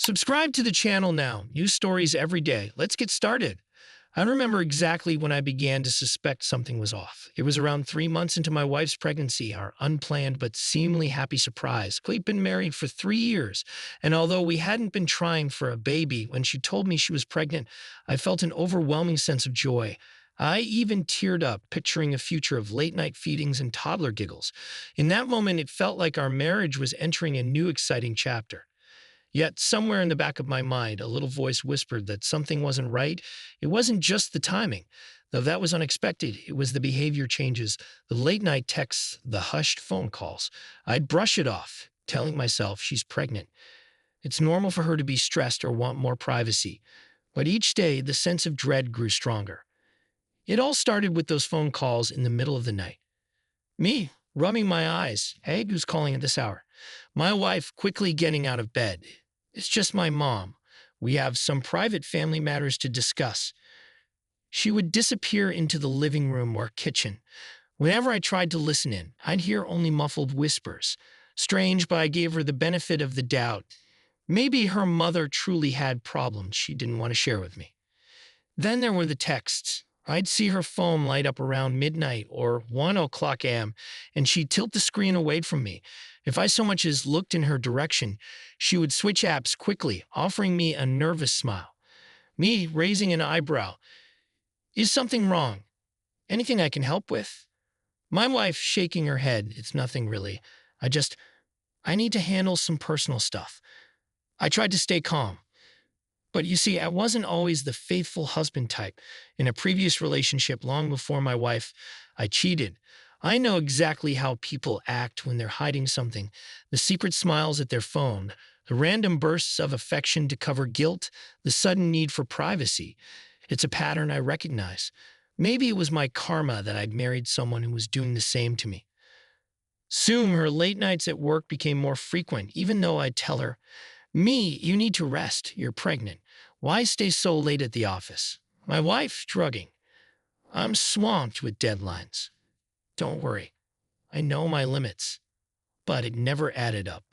Subscribe to the channel now. New stories every day. Let's get started. I remember exactly when I began to suspect something was off. It was around 3 months into my wife's pregnancy, our unplanned but seemingly happy surprise. We'd been married for 3 years, and although we hadn't been trying for a baby, when she told me she was pregnant, I felt an overwhelming sense of joy. I even teared up, picturing a future of late-night feedings and toddler giggles. In that moment, it felt like our marriage was entering a new exciting chapter. Yet, somewhere in the back of my mind, a little voice whispered that something wasn't right. It wasn't just the timing, though that was unexpected. It was the behavior changes, the late night texts, the hushed phone calls. I'd brush it off, telling myself she's pregnant. It's normal for her to be stressed or want more privacy. But each day, the sense of dread grew stronger. It all started with those phone calls in the middle of the night. Me, rubbing my eyes. Hey, who's calling at this hour? My wife quickly getting out of bed. It's just my mom. We have some private family matters to discuss. She would disappear into the living room or kitchen. Whenever I tried to listen in, I'd hear only muffled whispers. Strange, but I gave her the benefit of the doubt. Maybe her mother truly had problems she didn't want to share with me. Then there were the texts. I'd see her phone light up around midnight or 1 o'clock a.m., and she'd tilt the screen away from me. If I so much as looked in her direction, she would switch apps quickly, offering me a nervous smile. Me raising an eyebrow. Is something wrong? Anything I can help with? My wife shaking her head. It's nothing really. I need to handle some personal stuff. I tried to stay calm. But you see, I wasn't always the faithful husband type. In a previous relationship long before my wife, I cheated. I know exactly how people act when they're hiding something. The secret smiles at their phone, the random bursts of affection to cover guilt, the sudden need for privacy. It's a pattern I recognize. Maybe it was my karma that I'd married someone who was doing the same to me. Soon, her late nights at work became more frequent, even though I'd tell her, you need to rest. You're pregnant. Why stay so late at the office? My wife, shrugging. I'm swamped with deadlines. Don't worry. I know my limits. But it never added up.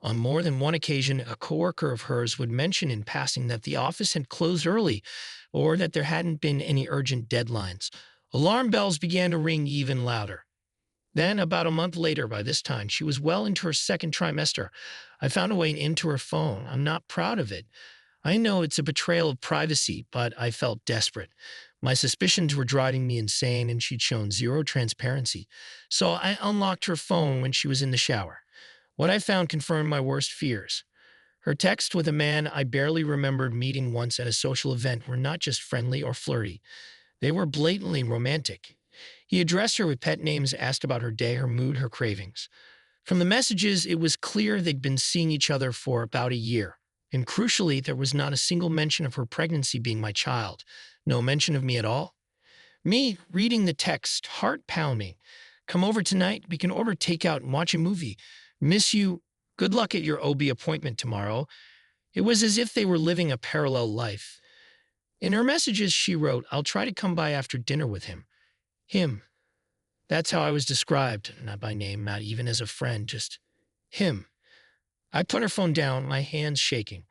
On more than one occasion, a coworker of hers would mention in passing that the office had closed early or that there hadn't been any urgent deadlines. Alarm bells began to ring even louder. Then, about a month later, by this time, she was well into her second trimester. I found a way into her phone. I'm not proud of it. I know it's a betrayal of privacy, but I felt desperate. My suspicions were driving me insane, and she'd shown zero transparency. So I unlocked her phone when she was in the shower. What I found confirmed my worst fears. Her texts with a man I barely remembered meeting once at a social event were not just friendly or flirty. They were blatantly romantic. He addressed her with pet names, asked about her day, her mood, her cravings. From the messages, it was clear they'd been seeing each other for about a year. And crucially, there was not a single mention of her pregnancy being my child. No mention of me at all. Me, reading the text, heart pounding. Come over tonight, we can order takeout and watch a movie. Miss you. Good luck at your OB appointment tomorrow. It was as if they were living a parallel life. In her messages, she wrote, I'll try to come by after dinner with him. Him. That's how I was described, not by name, not even as a friend, just him. I put her phone down, my hands shaking.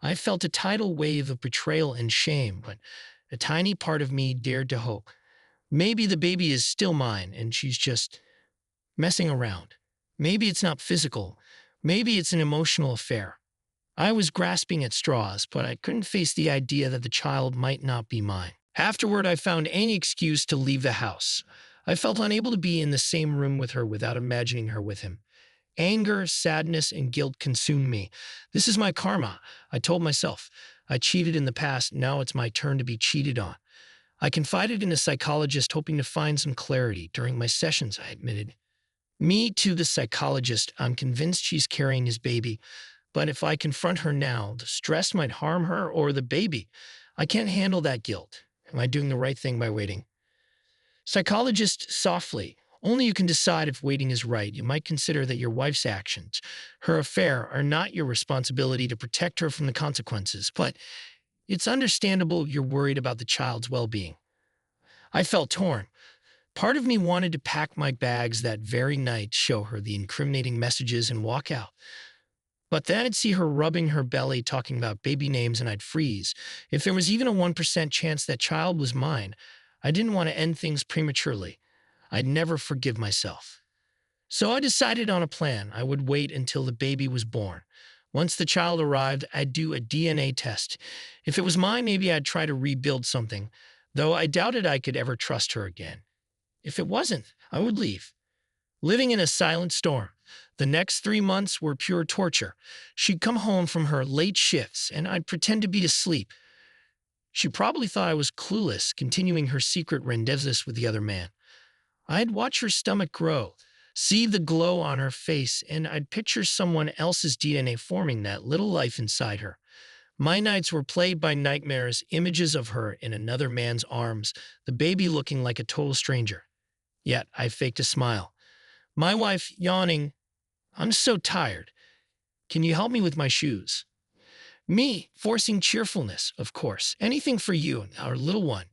I felt a tidal wave of betrayal and shame, but a tiny part of me dared to hope. Maybe the baby is still mine, and she's just messing around. Maybe it's not physical. Maybe it's an emotional affair. I was grasping at straws, but I couldn't face the idea that the child might not be mine. Afterward, I found any excuse to leave the house. I felt unable to be in the same room with her without imagining her with him. Anger, sadness, and guilt consumed me. This is my karma, I told myself. I cheated in the past, now it's my turn to be cheated on. I confided in a psychologist, hoping to find some clarity. During my sessions, I admitted. Me to the psychologist, I'm convinced she's carrying his baby. But if I confront her now, the stress might harm her or the baby. I can't handle that guilt. Am I doing the right thing by waiting? Psychologist, softly. Only you can decide if waiting is right. You might consider that your wife's actions, her affair, are not your responsibility to protect her from the consequences. But it's understandable you're worried about the child's well-being. I felt torn. Part of me wanted to pack my bags that very night, show her the incriminating messages, and walk out. But then I'd see her rubbing her belly, talking about baby names, and I'd freeze. If there was even a 1% chance that child was mine, I didn't want to end things prematurely. I'd never forgive myself. So I decided on a plan. I would wait until the baby was born. Once the child arrived, I'd do a DNA test. If it was mine, maybe I'd try to rebuild something, though I doubted I could ever trust her again. If it wasn't, I would leave. Living in a silent storm. The next 3 months were pure torture. She'd come home from her late shifts, and I'd pretend to be asleep. She probably thought I was clueless, continuing her secret rendezvous with the other man. I'd watch her stomach grow, see the glow on her face, and I'd picture someone else's DNA forming that little life inside her. My nights were plagued by nightmares, images of her in another man's arms, the baby looking like a total stranger. Yet I faked a smile. My wife, yawning, "I'm so tired. Can you help me with my shoes?" Me, forcing cheerfulness, of course. "Anything for you, our little one."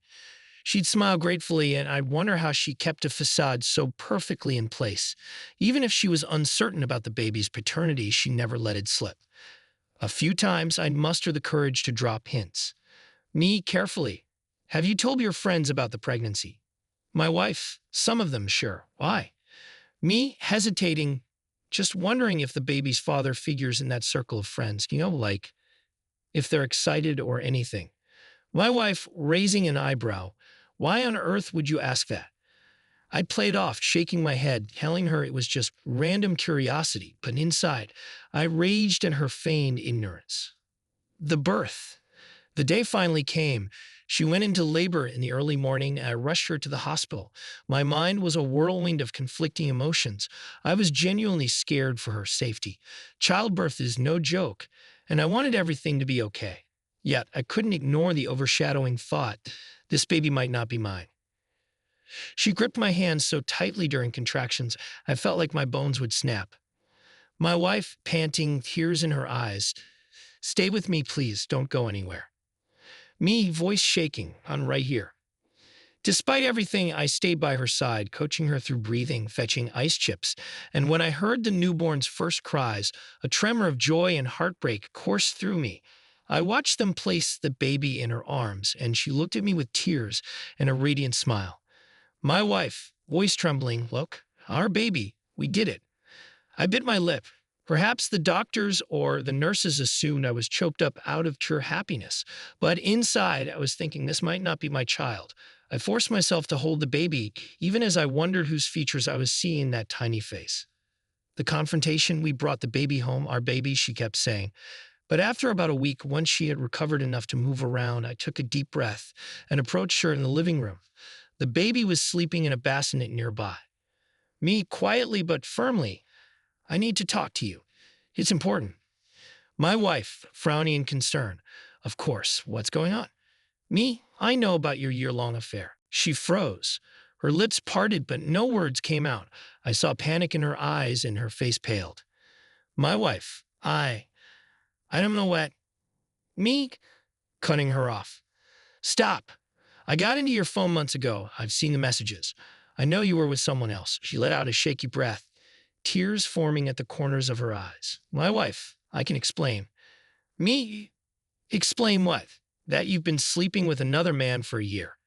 She'd smile gratefully, and I'd wonder how she kept a facade so perfectly in place. Even if she was uncertain about the baby's paternity, she never let it slip. A few times, I'd muster the courage to drop hints. Me, carefully. "Have you told your friends about the pregnancy?" My wife, "Some of them, sure. Why?" Me, hesitating, just wondering if the baby's father figures in that circle of friends, like if they're excited or anything. My wife, raising an eyebrow, "Why on earth would you ask that?" I played off, shaking my head, telling her it was just random curiosity, but inside, I raged at her feigned ignorance. The birth. The day finally came. She went into labor in the early morning, and I rushed her to the hospital. My mind was a whirlwind of conflicting emotions. I was genuinely scared for her safety. Childbirth is no joke, and I wanted everything to be okay. Yet I couldn't ignore the overshadowing thought, this baby might not be mine. She gripped my hands so tightly during contractions, I felt like my bones would snap. My wife, panting, tears in her eyes, "Stay with me, please. Don't go anywhere." Me, voice shaking, "I'm right here." Despite everything, I stayed by her side, coaching her through breathing, fetching ice chips, and when I heard the newborn's first cries, a tremor of joy and heartbreak coursed through me. I watched them place the baby in her arms, and she looked at me with tears and a radiant smile. My wife, voice trembling, "Look, our baby, we did it." I bit my lip. Perhaps the doctors or the nurses assumed I was choked up out of pure happiness, but inside I was thinking this might not be my child. I forced myself to hold the baby, even as I wondered whose features I was seeing in that tiny face. The confrontation, "We brought the baby home, our baby," she kept saying. But after about a week, once she had recovered enough to move around, I took a deep breath and approached her in the living room. The baby was sleeping in a bassinet nearby. Me, quietly but firmly, "I need to talk to you. It's important." My wife, frowning in concern, "Of course, what's going on?" Me, "I know about your year-long affair." She froze. Her lips parted, but no words came out. I saw panic in her eyes, and her face paled. My wife, I don't know what." Me, cutting her off. "Stop. I got into your phone months ago. I've seen the messages. I know you were with someone else." She let out a shaky breath, tears forming at the corners of her eyes. My wife, "I can explain." Me, "Explain what?" "That you've been sleeping with another man for a year.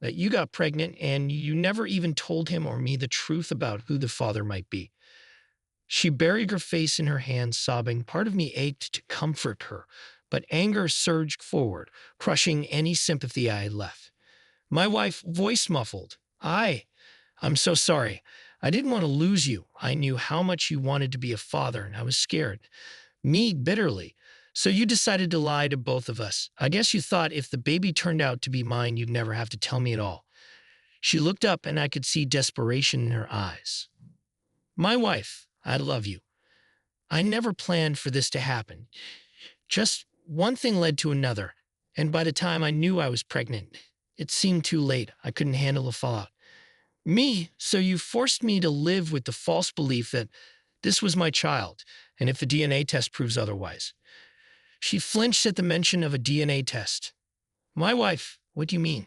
That you got pregnant and you never even told him or me the truth about who the father might be." She buried her face in her hands, sobbing. Part of me ached to comfort her, but anger surged forward, crushing any sympathy I had left. My wife, voice muffled, I'm so sorry. I didn't want to lose you. I knew how much you wanted to be a father, and I was scared." Me, bitterly, "So you decided to lie to both of us. I guess you thought if the baby turned out to be mine, you'd never have to tell me at all." She looked up, and I could see desperation in her eyes. My wife, "I love you. I never planned for this to happen. Just one thing led to another, and by the time I knew I was pregnant, it seemed too late. I couldn't handle the fallout." Me, "So you forced me to live with the false belief that this was my child, and if the DNA test proves otherwise." She flinched at the mention of a DNA test. My wife, "What do you mean?"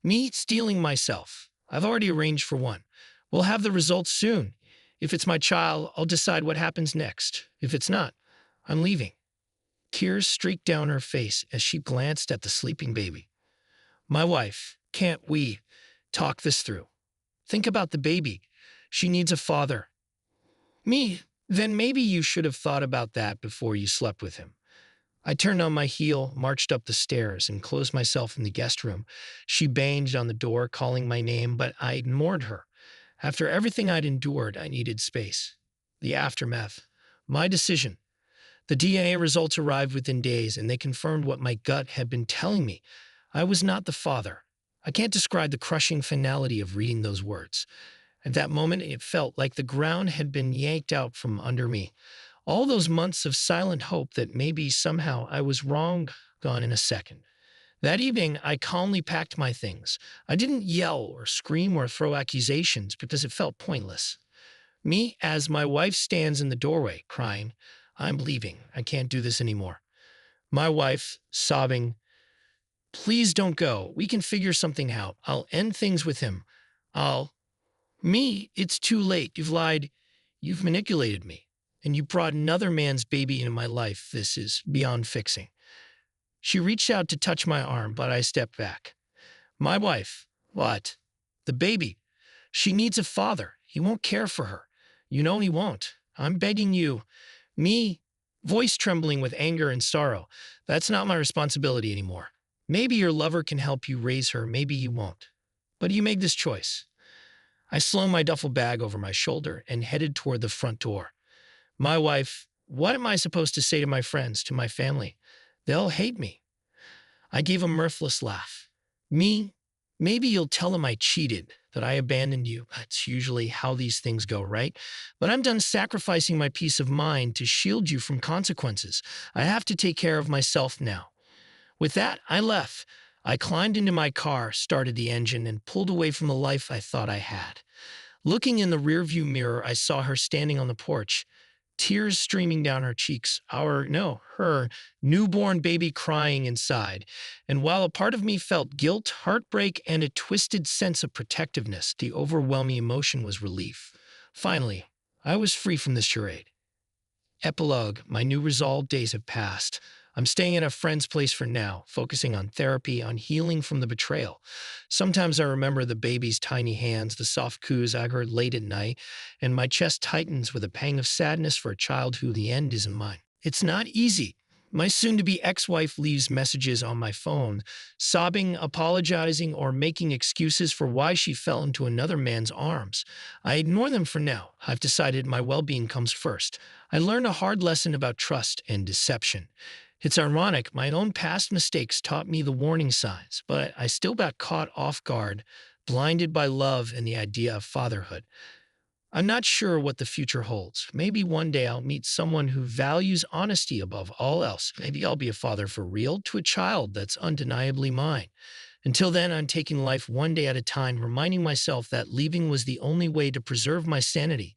Me, steeling myself. "I've already arranged for one. We'll have the results soon. If it's my child, I'll decide what happens next. If it's not, I'm leaving. Tears streaked down her face as she glanced at the sleeping baby. My wife, can't we talk this through? Think about the baby. She needs a father. Me, then maybe you should have thought about that before you slept with him. I turned on my heel, marched up the stairs, and closed myself in the guest room. She banged on the door, calling my name, but I ignored her. After everything I'd endured, I needed space. The aftermath. My decision. The DNA results arrived within days, and they confirmed what my gut had been telling me. I was not the father. I can't describe the crushing finality of reading those words. At that moment, it felt like the ground had been yanked out from under me. All those months of silent hope that maybe somehow I was wrong gone in a second. That evening, I calmly packed my things. I didn't yell or scream or throw accusations because it felt pointless. Me, as my wife stands in the doorway, crying, I'm leaving. I can't do this anymore. My wife, sobbing, please don't go. We can figure something out. I'll end things with him. I'll. Me, it's too late. You've lied. You've manipulated me. And you brought another man's baby into my life. This is beyond fixing. She reached out to touch my arm, but I stepped back. My wife. What? The baby. She needs a father. He won't care for her. You know he won't. I'm begging you. Me, voice trembling with anger and sorrow. That's not my responsibility anymore. Maybe your lover can help you raise her. Maybe he won't. But you make this choice. I slung my duffel bag over my shoulder and headed toward the front door. My wife, what am I supposed to say to my friends, to my family? They'll hate me. I gave a mirthless laugh. Me, maybe you'll tell them I cheated, that I abandoned you. That's usually how these things go, right? But I'm done sacrificing my peace of mind to shield you from consequences. I have to take care of myself now. With that, I left. I climbed into my car, started the engine, and pulled away from the life I thought I had. Looking in the rearview mirror, I saw her standing on the porch, tears streaming down her cheeks, her newborn baby crying inside. And while a part of me felt guilt, heartbreak, and a twisted sense of protectiveness, the overwhelming emotion was relief. Finally, I was free from this charade. Epilogue, my new resolved days have passed. I'm staying at a friend's place for now, focusing on therapy, on healing from the betrayal. Sometimes I remember the baby's tiny hands, the soft coos I heard late at night, and my chest tightens with a pang of sadness for a child who the end isn't mine. It's not easy. My soon-to-be ex-wife leaves messages on my phone, sobbing, apologizing, or making excuses for why she fell into another man's arms. I ignore them for now. I've decided my well-being comes first. I learned a hard lesson about trust and deception. It's ironic, my own past mistakes taught me the warning signs, but I still got caught off guard, blinded by love and the idea of fatherhood. I'm not sure what the future holds. Maybe one day I'll meet someone who values honesty above all else. Maybe I'll be a father for real to a child that's undeniably mine. Until then, I'm taking life one day at a time, reminding myself that leaving was the only way to preserve my sanity.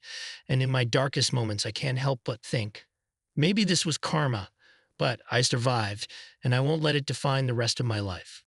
And in my darkest moments, I can't help but think, maybe this was karma, but I survived, and I won't let it define the rest of my life.